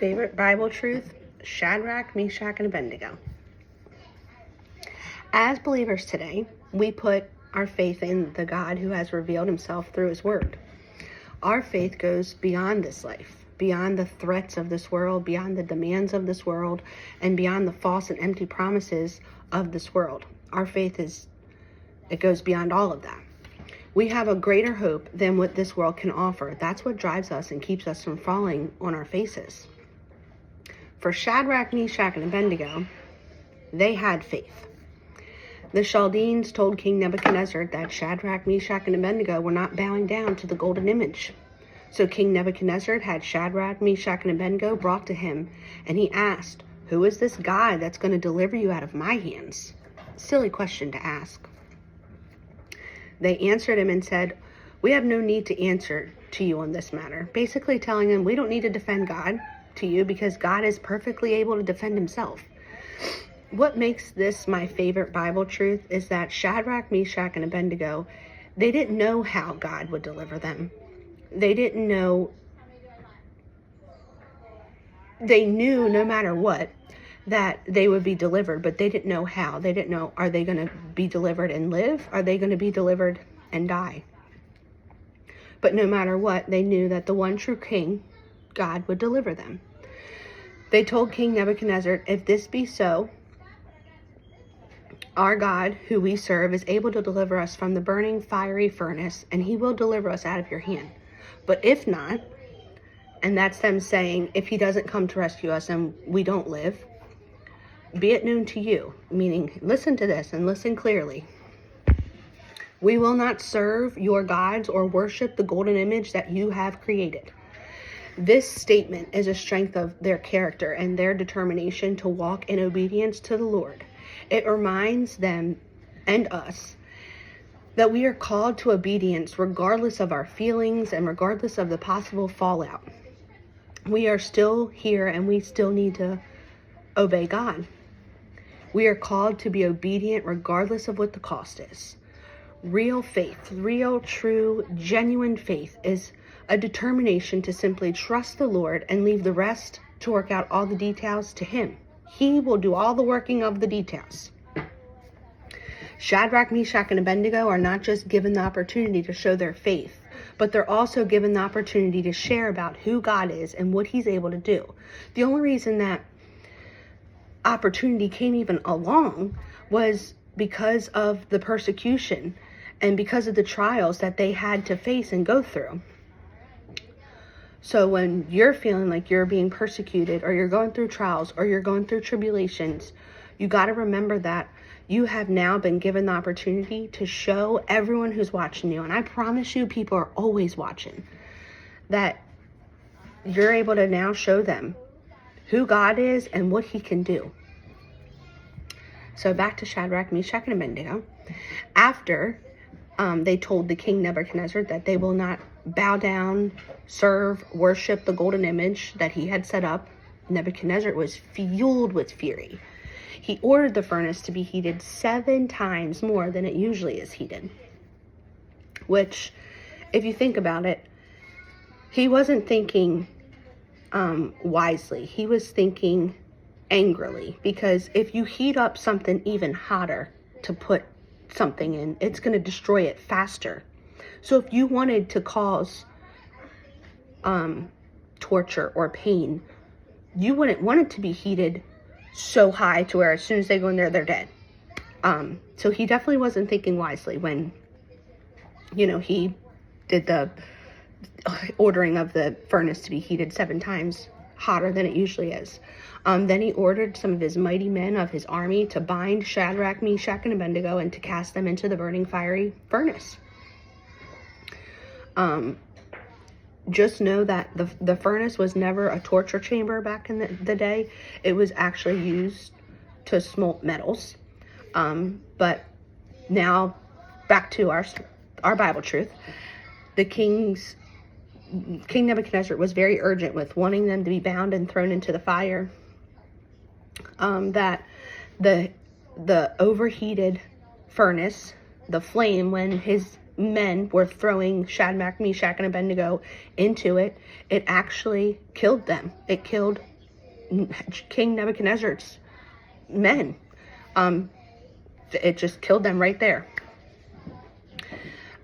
favorite Bible truth, Shadrach, Meshach, and Abednego. As believers today, we put our faith in the God who has revealed himself through his word. Our faith goes beyond this life, beyond the threats of this world, beyond the demands of this world, and beyond the false and empty promises of this world. Our faith it goes beyond all of that. We have a greater hope than what this world can offer. That's what drives us and keeps us from falling on our faces. For Shadrach, Meshach, and Abednego, they had faith. The Chaldeans told King Nebuchadnezzar that Shadrach, Meshach, and Abednego were not bowing down to the golden image. So King Nebuchadnezzar had Shadrach, Meshach, and Abednego brought to him, and he asked, "Who is this guy that's going to deliver you out of my hands?" Silly question to ask. They answered him and said, "We have no need to answer to you on this matter." Basically telling him, we don't need to defend God to you because God is perfectly able to defend himself. What makes this my favorite Bible truth is that Shadrach, Meshach, and Abednego, they didn't know how God would deliver them. They didn't know. They knew no matter what that they would be delivered, but they didn't know how. They didn't know, are they going to be delivered and live? Are they going to be delivered and die? But no matter what, they knew that the one true king, God, would deliver them. They told King Nebuchadnezzar, "If this be so, our God, who we serve, is able to deliver us from the burning fiery furnace, and he will deliver us out of your hand. But if not," and that's them saying, if he doesn't come to rescue us and we don't live, "be it known to you," meaning listen to this and listen clearly, "we will not serve your gods or worship the golden image that you have created." This statement is a strength of their character and their determination to walk in obedience to the Lord. It reminds them and us that we are called to obedience regardless of our feelings and regardless of the possible fallout. We are still here and we still need to obey God. We are called to be obedient regardless of what the cost is. Real faith, real, true, genuine faith is a determination to simply trust the Lord and leave the rest to work out all the details to him. He will do all the working of the details. Shadrach, Meshach, and Abednego are not just given the opportunity to show their faith, but they're also given the opportunity to share about who God is and what he's able to do. The only reason that opportunity came even along was because of the persecution and because of the trials that they had to face and go through. So when you're feeling like you're being persecuted or you're going through trials or you're going through tribulations, you got to remember that you have now been given the opportunity to show everyone who's watching you, and I promise you people are always watching, that you're able to now show them who God is and what he can do. So back to Shadrach, Meshach, and Abednego. After they told the king Nebuchadnezzar that they will not bow down, serve, worship the golden image that he had set up, Nebuchadnezzar was fueled with fury. He ordered the furnace to be heated 7 times more than it usually is heated. Which, if you think about it, he wasn't thinking wisely. He was thinking angrily, because if you heat up something even hotter to put something in, it's going to destroy it faster. So if you wanted to cause torture or pain, you wouldn't want it to be heated so high to where as soon as they go in there, they're dead. So he definitely wasn't thinking wisely when, he did the ordering of the furnace to be heated 7 times hotter than it usually is. Then he ordered some of his mighty men of his army to bind Shadrach, Meshach, and Abednego and to cast them into the burning fiery furnace. Just know that the furnace was never a torture chamber back in the day. It was actually used to smolt metals. But now back to our Bible truth. King Nebuchadnezzar was very urgent with wanting them to be bound and thrown into the fire. That the overheated furnace, the flame, when his men were throwing Shadrach, Meshach, and Abednego into it, it actually killed them. It killed King Nebuchadnezzar's men. It just killed them right there.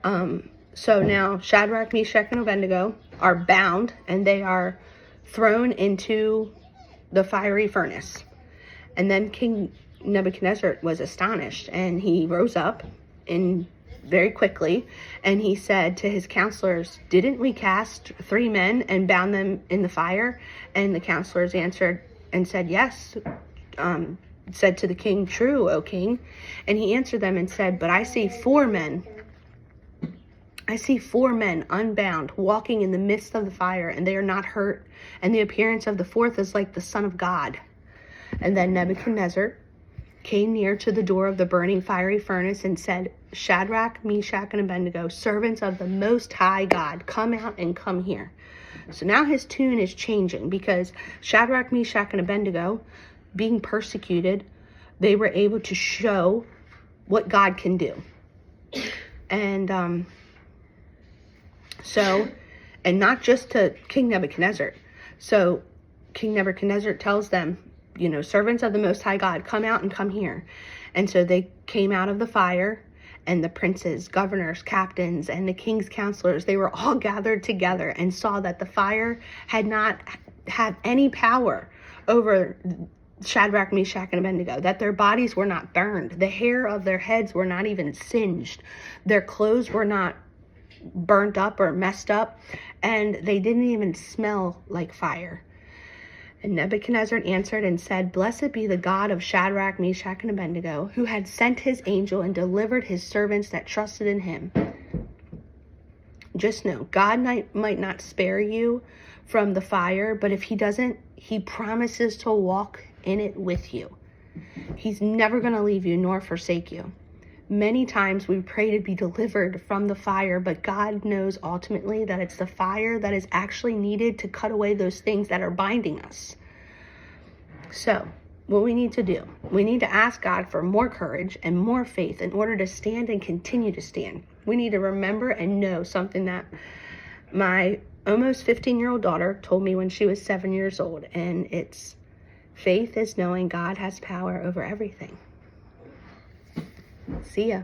So now Shadrach, Meshach, and Abednego are bound, and they are thrown into the fiery furnace. And then King Nebuchadnezzar was astonished, and he rose up very quickly, and he said to his counselors, "Didn't we cast 3 men and bound them in the fire?" And the counselors answered and said, "Yes." Said to the king, "True, O king." And he answered them and said, "But I see 4 men. I see 4 men unbound, walking in the midst of the fire, and they are not hurt. And the appearance of the 4th is like the Son of God." And then Nebuchadnezzar came near to the door of the burning fiery furnace and said, "Shadrach, Meshach, and Abednego, servants of the Most High God, come out and come here." So now his tune is changing, because Shadrach, Meshach, and Abednego, being persecuted, they were able to show what God can do. And and not just to King Nebuchadnezzar. So King Nebuchadnezzar tells them, servants of the Most High God, come out and come here. And so they came out of the fire, and the princes, governors, captains, and the king's counselors, they were all gathered together and saw that the fire had not had any power over Shadrach, Meshach, and Abednego, that their bodies were not burned. The hair of their heads were not even singed. Their clothes were not burnt up or messed up, and they didn't even smell like fire. And Nebuchadnezzar answered and said, "Blessed be the God of Shadrach, Meshach, and Abednego, who had sent his angel and delivered his servants that trusted in him. Just know, God might not spare you from the fire, but if he doesn't, he promises to walk in it with you. He's never going to leave you nor forsake you." Many times we pray to be delivered from the fire, but God knows ultimately that it's the fire that is actually needed to cut away those things that are binding us. So what we need to do, we need to ask God for more courage and more faith in order to stand and continue to stand. We need to remember and know something that my almost 15-year-old daughter told me when she was 7 years old, and it's, faith is knowing God has power over everything. See ya.